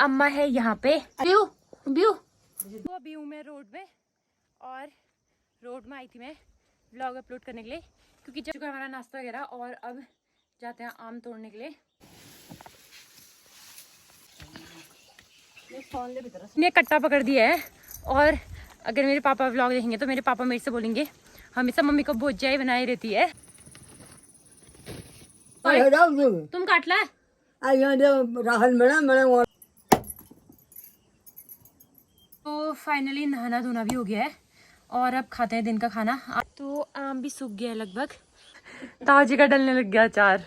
अम्मा है यहाँ पे। व्यू व्यू तो अभी हूँ मैं रोड में, और रोड में आई थी मैं व्लॉग अपलोड करने के लिए, क्योंकि जब हमारा नाश्ता वगैरह, और अब जाते हैं आम तोड़ने के लिए। ने कट्टा पकड़ दिया है, और अगर मेरे पापा व्लॉग देखेंगे तो मेरे पापा मेरे से बोलेंगे हमेशा मम्मी को भुजिया ही बनाई रहती है। तुम काट ला। तो फाइनली नहाना धोना भी हो गया है, और अब खाते हैं दिन का खाना। तो आम भी सूख गया है लगभग, ताजी का डलने लग गया अचार।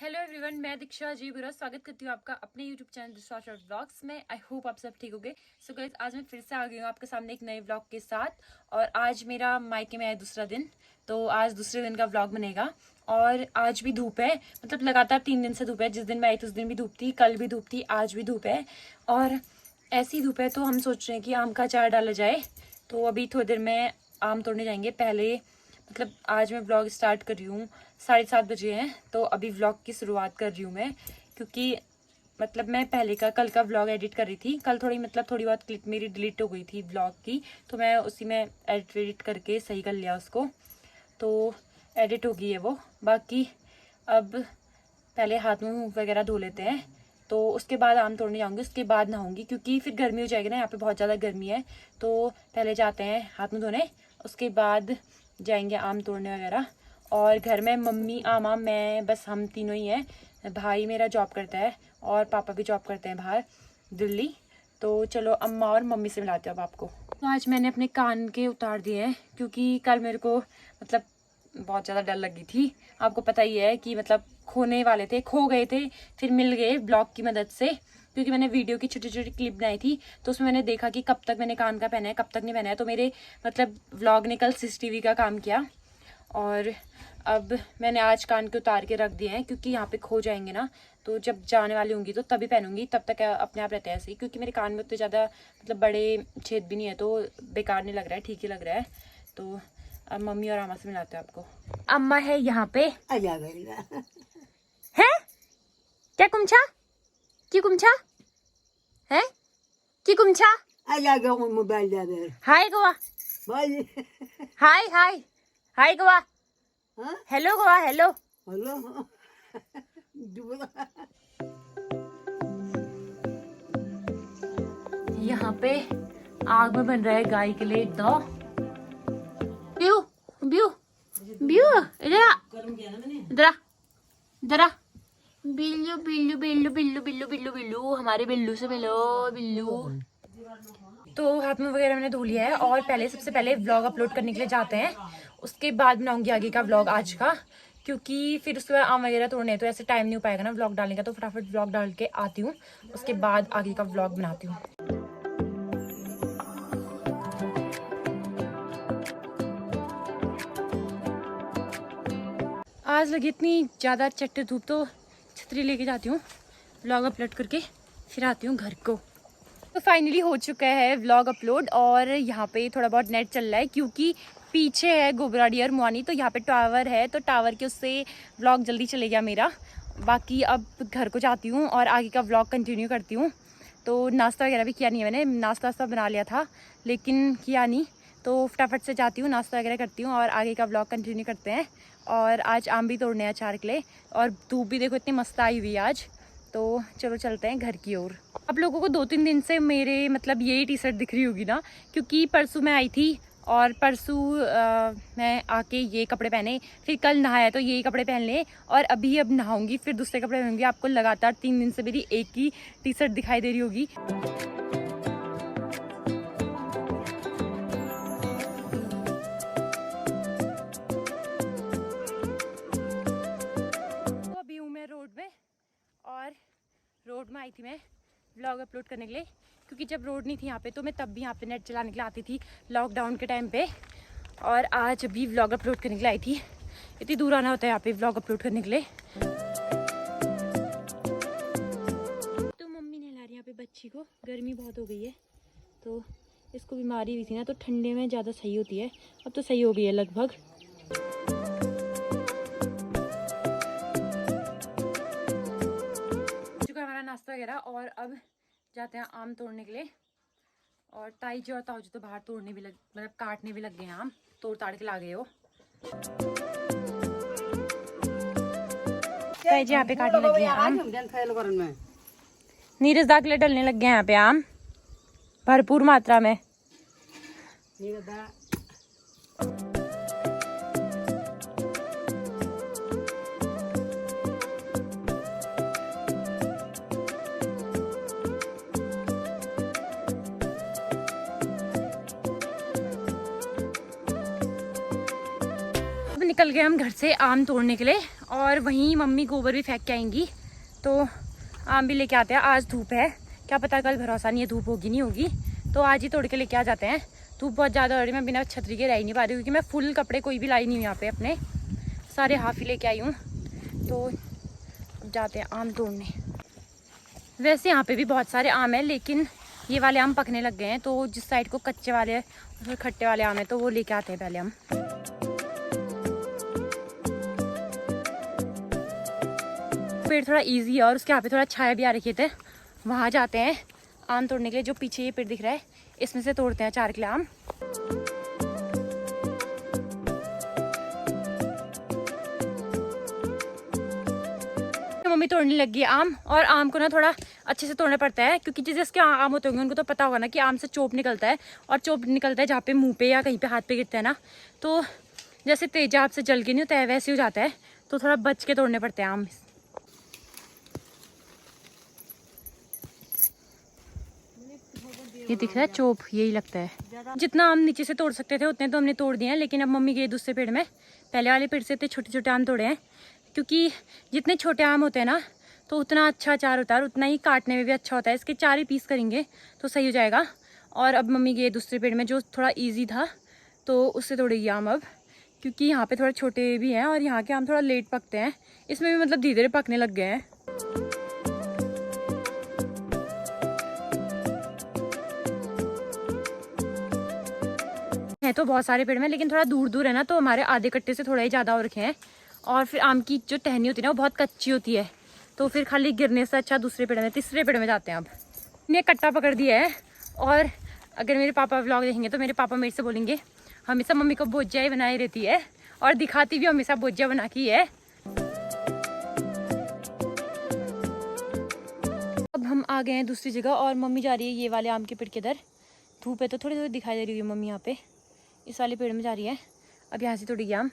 हेलो एवरीवन, मैं दीक्षा जी बुरा स्वागत करती हूँ आपका अपने यूट्यूब चैनल दूसरा शॉर्ट व्लॉग्स में। आई होप आप सब ठीक होंगे। सो गाइस, आज मैं फिर से आ गई हूँ आपके सामने एक नए व्लॉग के साथ, और आज मेरा मायके में है दूसरा दिन, तो आज दूसरे दिन का व्लॉग बनेगा। और आज भी धूप है, मतलब लगातार 3 दिन से धूप है। जिस दिन मैं आई थी उस दिन भी धूप थी, कल भी धूप थी, आज भी धूप है, और ऐसी धूप है। तो हम सोच रहे हैं कि आम का अचार डाला जाए। तो अभी थोड़ी देर में आम तोड़ने जाएंगे। पहले मतलब आज मैं व्लॉग स्टार्ट कर रही हूँ, 7:30 बजे हैं, तो अभी व्लॉग की शुरुआत कर रही हूँ मैं, क्योंकि मतलब मैं पहले का कल का व्लॉग एडिट कर रही थी। कल थोड़ी बहुत क्लिप मेरी डिलीट हो गई थी व्लॉग की, तो मैं उसी में एडिट करके सही कर लिया उसको, तो एडिट हो गई है वो। बाकी अब पहले हाथ मुँह वगैरह धो लेते हैं, तो उसके बाद आम तोड़ने जाऊंगी, उसके बाद नहाऊंगी, क्योंकि फिर गर्मी हो जाएगी ना, यहाँ पे बहुत ज़्यादा गर्मी है। तो पहले जाते हैं हाथ मुँह धोने, उसके बाद जाएंगे आम तोड़ने वगैरह। और घर में मम्मी, आमा, मैं, बस हम तीनों ही हैं। भाई मेरा जॉब करता है, और पापा भी जॉब करते हैं बाहर दिल्ली। तो चलो अम्मा और मम्मी से मिलाते हो अब आपको। तो आज मैंने अपने कान के उतार दिए हैं, क्योंकि कल मेरे को मतलब बहुत ज़्यादा डर लगी थी। आपको पता ही है कि मतलब खोने वाले थे, खो गए थे, फिर मिल गए ब्लॉग की मदद से, क्योंकि मैंने वीडियो की छोटी छोटी क्लिप बनाई थी। तो उसमें मैंने देखा कि कब तक मैंने कान का पहना है, कब तक नहीं पहना है। तो मेरे मतलब व्लॉग ने कल CCTV का काम किया, और अब मैंने आज कान के उतार के रख दिए हैं, क्योंकि यहाँ पे खो जाएंगे ना, तो जब जाने वाली होंगी तो तभी पहनूंगी, तब तक अपने आप रहते हैं ऐसे ही। क्योंकि मेरे कान में उतने ज़्यादा मतलब बड़े छेद भी नहीं है, तो बेकार नहीं लग रहा है, ठीक ही लग रहा है। तो अब मम्मी और अम्मा से मिलाते हैं आपको। अम्मा है यहाँ पे। है क्या कुमछा की कुमछा है की कुमछा। Hi Goa, hi hi hi Goa, hello Goa, hello hello. यहाँ पे आग में बन रहा है गाय के लिए दो। ब्यू ब्यू ब्यू, इधर आ, इधर आ, इधर आ। बिल्लू बिल्लू बिल्लू बिल्लू बिल्लू बिल्लू बिल्लू, हमारे बिल्लू से मिलो बिल्लू। तो हाथ में वगैरह मैंने धो लिया है, और पहले सबसे पहले व्लॉग अपलोड करने के लिए जाते हैं, उसके बाद बनाऊंगी आगे का व्लॉग आज का, क्योंकि फिर उसके बाद आम वगैरह तोड़ने हैं, तो ऐसे टाइम नहीं हो पाएगा ना व्लॉग डालने का। तो फटाफट व्लॉग डाल के आती हूँ, उसके बाद आगे का व्लॉग बनाती हूँ। आज लगी इतनी ज़्यादा चट्टे धूप, तो छतरी लेके जाती हूँ, व्लॉग अपलोड करके फिर आती हूँ घर को। तो फाइनली हो चुका है व्लॉग अपलोड, और यहाँ पे थोड़ा बहुत नेट चल रहा है, क्योंकि पीछे है गोबराड़ी और मुआनी, तो यहाँ पे टावर है, तो टावर के उससे व्लॉग जल्दी चलेगा मेरा। बाकी अब घर को जाती हूँ और आगे का व्लॉग कंटिन्यू करती हूँ। तो नाश्ता वगैरह भी किया नहीं है मैंने, नाश्ता वास्ता बना लिया था लेकिन किया नहीं, तो फटाफट से जाती हूँ, नाश्ता वगैरह करती हूँ, और आगे का व्लॉग कंटिन्यू करते हैं। और आज आम भी तोड़ने हैं अचार के लिए, और धूप भी देखो इतनी मस्त आई हुई है आज। तो चलो चलते हैं घर की ओर। आप लोगों को 2-3 दिन से मेरे मतलब यही टी-शर्ट दिख रही होगी ना, क्योंकि परसों मैं आई थी, और परसों मैं आके ये कपड़े पहने, फिर कल नहाया तो यही कपड़े पहन लिए, और अभी अब नहाऊंगी फिर दूसरे कपड़े पहनूंगी। आपको लगातार 3 दिन से मेरी एक ही टी-शर्ट दिखाई दे रही होगी। तो अभी हूँ मैं रोड में, और रोड में आई थी मैं व्लॉग अपलोड करने के लिए, क्योंकि जब रोड नहीं थी यहाँ पे तो मैं तब भी यहाँ पे नेट चलाने के लिए आती थी लॉकडाउन के टाइम पे। और आज अभी व्लॉग अपलोड करने के लिए आई थी, इतनी दूर आना होता है यहाँ पे व्लॉग अपलोड करने के लिए। तो मम्मी ने ला रही यहाँ पे बच्ची को, गर्मी बहुत हो गई है, तो इसको बीमारी हुई थी ना, तो ठंडे में ज़्यादा सही होती है, अब तो सही हो गई है लगभग। वगैरह और अब जाते हैं आम तोड़ने के लिए। और ताई जी और ताऊ जी तो बाहर तोड़ने भी मतलब काटने भी लग गए हैं आम, तोड़ ताड़ के ला गए हो। ताई जी यहाँ पे काटने लग गए हैं आम, नीरज दा के लिए डलने लग गए हैं यहाँ पे आम भरपूर मात्रा में। निकल गए हम घर से आम तोड़ने के लिए और वहीं मम्मी गोबर भी फेंक के आएंगी, तो आम भी लेके आते हैं। आज धूप है, क्या पता कल भरोसा नहीं है धूप होगी नहीं होगी, तो आज ही तोड़ के लेके आ जाते हैं। धूप बहुत ज़्यादा हो रही है, मैं बिना छतरी के रह ही नहीं पा रही क्योंकि मैं फुल कपड़े कोई भी लाई नहीं हूँ यहाँ पे, अपने सारे हाफ ही लेके आई हूँ। तो जाते हैं आम तोड़ने। वैसे यहाँ पे भी बहुत सारे आम हैं लेकिन ये वाले आम पकने लग गए हैं, तो जिस साइड को कच्चे वाले और खट्टे वाले आम हैं तो वो लेके आते हैं पहले हम। पेड़ थोड़ा इजी है और उसके यहाँ पे थोड़ा छाया भी आ रखी है, वहाँ जाते हैं आम तोड़ने के लिए। जो पीछे ये पेड़ दिख रहा है इसमें से तोड़ते हैं 4 किलो आम। मम्मी तोड़ने लगी है आम, और आम को ना थोड़ा अच्छे से तोड़ना पड़ता है क्योंकि जिसके आम होते होंगे उनको तो पता होगा ना कि आम से चोप निकलता है, और चोप निकलता है जहाँ पे मुंह पे या कहीं पे हाथ पे गिरता है ना, तो जैसे तेजाब से जल के नहीं होता है वैसे हो जाता है, तो थोड़ा बच के तोड़ने पड़ते हैं आम। ये दिख रहा है चोप, यही लगता है। जितना आम नीचे से तोड़ सकते थे उतने तो हमने तोड़ दिए हैं, लेकिन अब मम्मी गई दूसरे पेड़ में। पहले वाले पेड़ से इतने छोटे छोटे आम तोड़े हैं क्योंकि जितने छोटे आम होते हैं ना तो उतना अच्छा अचार होता है और उतना ही काटने में भी अच्छा होता है। इसके 4 ही पीस करेंगे तो सही हो जाएगा। और अब मम्मी गई दूसरे पेड़ में जो थोड़ा ईजी था, तो उससे तोड़ेगी आम अब, क्योंकि यहाँ पे थोड़ा छोटे भी हैं और यहाँ के आम थोड़ा लेट पकते हैं। इसमें भी मतलब धीरे धीरे पकने लग गए हैं। है तो बहुत सारे पेड़ में, लेकिन थोड़ा दूर दूर है ना, तो हमारे आधे कट्टे से थोड़ा ही ज़्यादा हो रखे हैं। और फिर आम की जो टहनी होती है ना वो बहुत कच्ची होती है, तो फिर खाली गिरने से अच्छा दूसरे पेड़ में, तीसरे पेड़ में जाते हैं। अब ने कट्टा पकड़ दिया है, और अगर मेरे पापा व्लॉग देखेंगे तो मेरे पापा मेरे से बोलेंगे हमेशा मम्मी को भुजिया ही बनाई रहती है, और दिखाती भी हमेशा भुजिया बना की है। अब हम आ गए हैं दूसरी जगह और मम्मी जा रही है ये वाले आम के पेड़ के इधर। धूप है तो थोड़ी थोड़ी दिखाई दे रही है मम्मी यहाँ पे, इस वाले पेड़ में जा रही है। अब यहाँ से तोड़ेगी आम।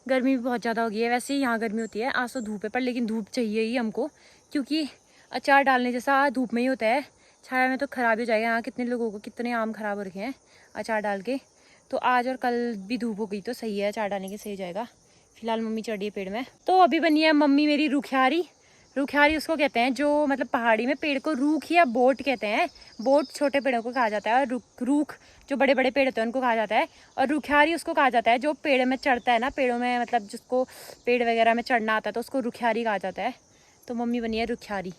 गर्मी भी बहुत ज़्यादा हो गई है, वैसे ही यहाँ गर्मी होती है, आज तो धूप है पर लेकिन धूप चाहिए ही हमको, क्योंकि अचार डालने जैसा धूप में ही होता है, छाया में तो ख़राब हो जाएगा। यहाँ कितने लोगों को कितने आम ख़राब हो रखे हैं अचार डाल के, तो आज और कल भी धूप हो गई तो सही है, अचार डालने के सही हो जाएगा। फिलहाल मम्मी चढ़ी है पेड़ में। तो अभी बनी है मम्मी मेरी रुखियारी। रुखियारी उसको कहते हैं जो मतलब पहाड़ी में पेड़ को रूख या बोट कहते हैं। बोट छोटे पेड़ों को कहा जाता है और रूख जो बड़े बड़े पेड़ होते हैं उनको कहा जाता है, और रुखियारी उसको कहा जाता है जो पेड़ में चढ़ता है ना, पेड़ों में मतलब जिसको पेड़ वगैरह में चढ़ना आता है तो उसको रुखियारी कहा जाता है। तो मम्मी बनी है रुखियारी।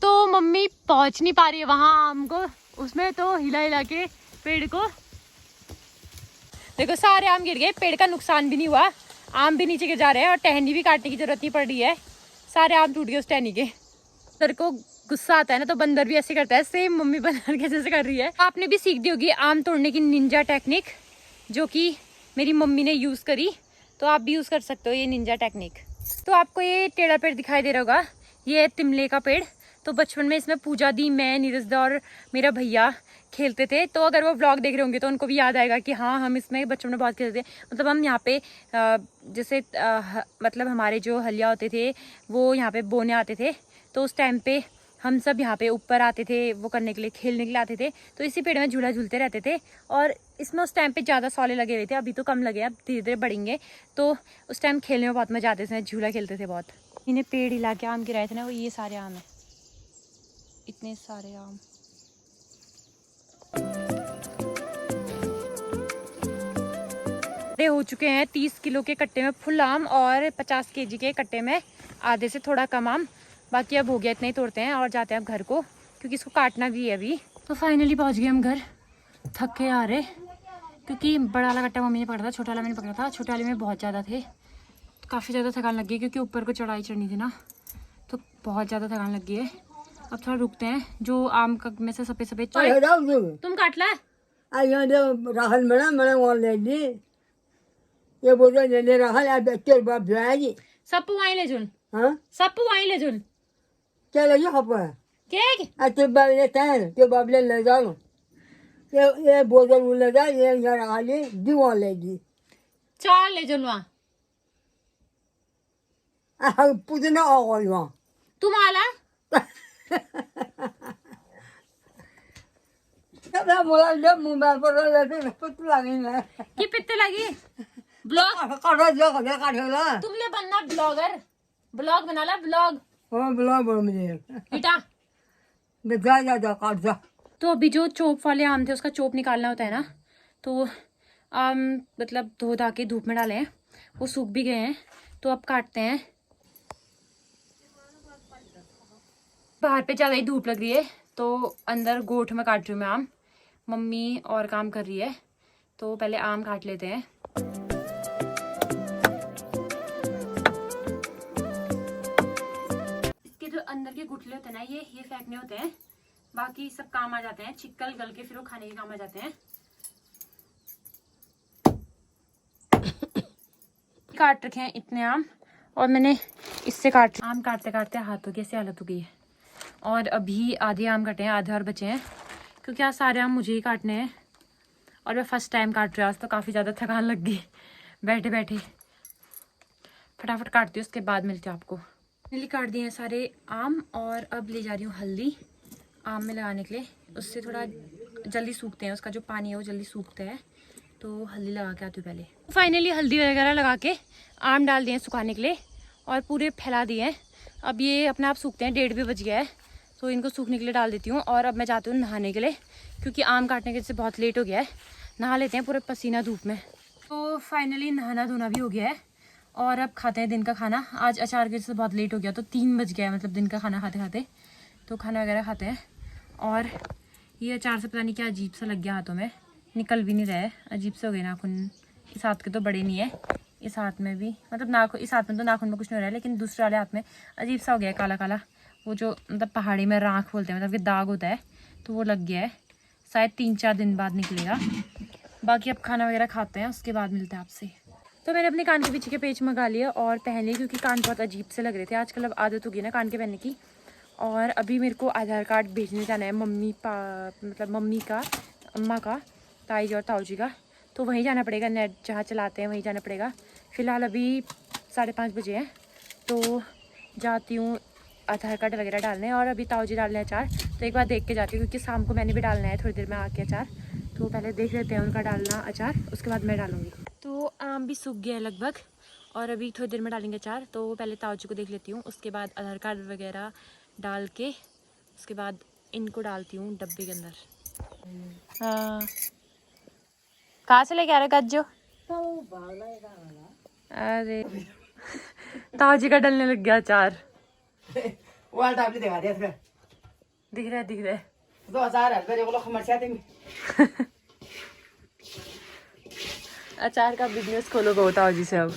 तो मम्मी पहुंच नहीं पा रही है वहाँ आम को, उसमें तो हिला हिला के पेड़ को देखो सारे आम गिर गए, पेड़ का नुकसान भी नहीं हुआ, आम भी नीचे गिर जा रहे हैं और टहनी भी काटने की जरूरत नहीं पड़ रही है, सारे आम टूट गए उस टहनी के। बंदर को गुस्सा आता है ना तो बंदर भी ऐसे करता है, सेम मम्मी बंदर के जैसे कर रही है। आपने भी सीख दी होगी आम तोड़ने की निंजा टेक्निक, जो कि मेरी मम्मी ने यूज़ करी, तो आप भी यूज़ कर सकते हो ये निंजा टेक्निक। तो आपको ये टेढ़ा पेड़ दिखाई दे रहा होगा, ये है तिमले का पेड़। तो बचपन में इसमें पूजा दी, मैं, नीरज दा और मेरा भैया खेलते थे। तो अगर वो व्लॉग देख रहे होंगे तो उनको भी याद आएगा कि हाँ हम इसमें बचपन में बहुत खेलते थे। मतलब हम यहाँ पे जैसे मतलब हमारे जो हलिया होते थे वो यहाँ पे बोने आते थे, तो उस टाइम पे हम सब यहाँ पे ऊपर आते थे वो करने के लिए, खेलने के लिए आते थे। तो इसी पेड़ में झूला झूलते रहते थे, और इसमें उस टाइम पे ज़्यादा सौले लगे हुए थे, अभी तो कम लगे, अब धीरे धीरे बढ़ेंगे। तो उस टाइम खेलने में बहुत मजा आते थे, झूला खेलते थे बहुत। इन्हें पेड़ हिला के आम गिराए थे ना, वो ये सारे आम हैं, इतने सारे आम। हो चुके हैं 30 किलो के कट्टे में फुल आम और 50 केजी के कट्टे में आधे से थोड़ा कम आम। बाकी अब हो गया, इतना ही तोड़ते हैं और जाते हैं अब घर को, क्योंकि इसको काटना भी है अभी। तो फाइनली पहुंच गए हम घर, थक के आ रहे, क्योंकि बड़ा वाला कट्टा मम्मी ने पकड़ा था, छोटा वाला मैंने पकड़ा था। छोटे वाले में बहुत ज़्यादा थे, काफ़ी ज़्यादा थकान लग गई, क्योंकि ऊपर को चढ़ाई चढ़नी थी ना, तो बहुत ज़्यादा थकान लग गई है। अब थोड़ा रुकते हैं, जो आम का में से सफेद सफेद तुम काट ला। राहल मैंने वहाँ ले ली, ये बोलो ले राहल आप तेरे बाप जाएगी। सब पुआई ले जुन, हाँ सब पुआई ले जुन क्या लगी खपा केक तेरे बाप लेता है, तेरे बाप ले जाओ, ये बोतल वो ले जा, ये राहल है दी वहाँ ले दी, चार ले जुन वहाँ पुतना आ गई वहाँ तुम आला। मैं बोला जब मोबाइल पर लेते पुत लगी ना कि पित्ते लगी ब्लॉग काटो जो काटेला तुमने बनना ब्लॉगर, ब्लॉग बना ला ब्लॉग। हाँ बुला बोल मुझे बेटा जा काट जा। तो अभी जो चोप वाले आम थे उसका चोप निकालना होता है ना, तो आम मतलब धो धा के धूप में डाले हैं, वो सूख भी गए हैं, तो अब काटते हैं। बाहर पे ज़्यादा ही धूप लग रही है तो अंदर गोठ में काट रही हूँ मैं आम, मम्मी और काम कर रही है, तो पहले आम काट लेते हैं। इसके जो अंदर के गुठले होते हैं ना, ये फेंकने होते हैं, बाकी सब काम आ जाते हैं, चिक्कल गल के फिर वो खाने के काम आ जाते हैं। काट रखे हैं इतने आम, और मैंने इससे आम काटते काटते हाथों की ऐसी हालत हो गई है। और अभी आधे आम कटे हैं, आधे और बचे हैं, क्योंकि आज सारे आम मुझे ही काटने हैं और मैं फर्स्ट टाइम काट रही हूँ आज, तो काफ़ी ज़्यादा थकान लग गई बैठे बैठे। फटाफट काटती हूँ, उसके बाद मिलती हूँ आपको। मैंने काट दिए हैं सारे आम, और अब ले जा रही हूँ हल्दी आम में लगाने के लिए, उससे थोड़ा जल्दी सूखते हैं, उसका जो पानी है वो जल्दी सूखता है, तो हल्दी लगा के आती हूँ पहले। फाइनली हल्दी वगैरह लगा के आम डाल दिए हैं सुखाने के लिए, और पूरे फैला दिए हैं। अब ये अपने आप सूखते हैं, 1:30 भी बज गया है, तो इनको सूखने के लिए डाल देती हूँ। और अब मैं जाती हूँ नहाने के लिए, क्योंकि आम काटने के से बहुत लेट हो गया है। नहा लेते हैं पूरे पसीना धूप में। तो फाइनली नहाना धोना भी हो गया है, और अब खाते हैं दिन का खाना। आज अचार की वजह से बहुत लेट हो गया, तो 3 बज गया है, मतलब दिन का खाना खाते खाते। तो खाना वगैरह खाते हैं, और ये अचार से पता नहीं क्या अजीब सा लग गया हाथों में, निकल भी नहीं रहा है, अजीब से हो गए नाखून। इस हाथ के तो बड़े नहीं है, इस हाथ में भी, मतलब नाखून, इस हाथ में तो नाखून में कुछ नहीं हो रहा है, लेकिन दूसरे वाले हाथ में अजीब सा हो गया है, काला काला। वो जो मतलब पहाड़ी में राख बोलते हैं, मतलब कि दाग होता है, तो वो लग गया है, शायद 3-4 दिन बाद निकलेगा। बाकी अब खाना वगैरह खाते हैं, उसके बाद मिलते हैं आपसे। तो मैंने अपने कान के पीछे के पेच मंगा लिए और पहन लिए, क्योंकि कान बहुत अजीब से लग रहे थे आजकल। अब आदत होगी ना कान के पहनने की। और अभी मेरे को आधार कार्ड भेजने जाना है, मतलब मम्मी का, अम्मा का, ताई जी और ताऊ जी का, तो वहीं जाना पड़ेगा, नेट जहाँ चलाते हैं वहीं जाना पड़ेगा। फ़िलहाल अभी 5:30 बजे हैं, तो जाती हूँ आधार कार्ड वगैरह डालने। और अभी ताऊ जी डालने अचार, तो एक बार देख के जाती हूँ, क्योंकि शाम को मैंने भी डालना है थोड़ी देर में आके अचार, तो पहले देख लेते हैं उनका डालना अचार, उसके बाद मैं डालूँगी। तो आम भी सूख गया है लगभग, और अभी थोड़ी देर में डालेंगे अचार, तो पहले ताऊ जी को देख लेती हूँ, उसके बाद आधार कार्ड वगैरह डाल के उसके बाद इनको डालती हूँ डब्बे के अंदर। हाँ, कहाँ से लेके आ रहे गज्जो? अरे ताऊ जी का डलने लग गया अचार। वो आपने दिखा दिया था, दिख रहा है 2000 है मेरे को खमर चाहते हैं। अचार का बिजनेस खोलोगे वो ताऊ जी से अब।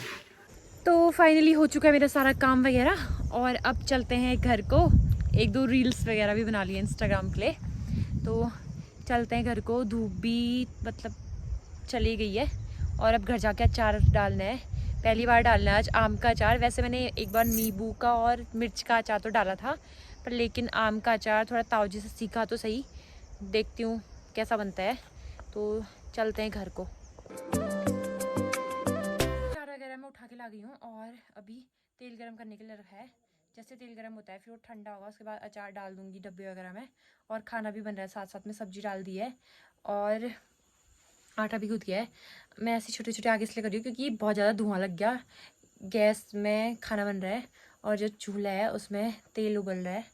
तो फाइनली हो चुका है मेरा सारा काम वगैरह, और अब चलते हैं घर को। 1-2 रील्स वगैरह भी बना लिए इंस्टाग्राम के लिए, तो चलते हैं घर को। धूप भी मतलब चली गई है, और अब घर जाके अचार डालना है। पहली बार डालना है आज आम का अचार। वैसे मैंने एक बार नींबू का और मिर्च का अचार तो डाला था, पर लेकिन आम का अचार थोड़ा ताऊ जी से सीखा तो सही, देखती हूँ कैसा बनता है। तो चलते हैं घर को। अचार वगैरह मैं उठा के ला गई हूँ, और अभी तेल गरम करने के लिए रखा है। जैसे तेल गरम होता है फिर वो ठंडा होगा, उसके बाद अचार डाल दूँगी डब्बे वगैरह में। और खाना भी बन रहा है, साथ साथ में सब्जी डाल दी है, और आटा भी गूँथ गया है। मैं ऐसे छोटे छोटे आगे इसलिए कर रही हूँ क्योंकि बहुत ज़्यादा धुआं लग गया, गैस में खाना बन रहा है और जो चूल्हा है उसमें तेल उबल रहा है।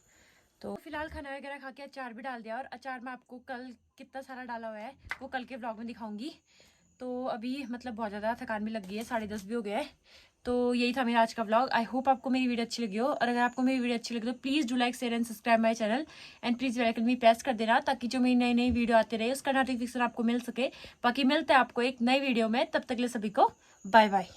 तो फिलहाल खाना वगैरह खा के अचार भी डाल दिया, और अचार मैं आपको कल कितना सारा डाला हुआ है वो कल के व्लॉग में दिखाऊंगी। तो अभी मतलब बहुत ज़्यादा थकान भी लग गई है, 10:30 भी हो गया है। तो यही था मेरा आज का व्लॉग। आई होप आपको मेरी वीडियो अच्छी लगी हो, और अगर आपको मेरी वीडियो अच्छी लगी तो please do like, share and subscribe my channel, and please bell icon भी प्रेस कर देना, ताकि जो मेरी नई नई वीडियो आते रहे उसका नोटिफिकेशन आपको मिल सके। बाकी मिलते हैं आपको एक नई वीडियो में, तब तक के लिए सभी को बाय बाय।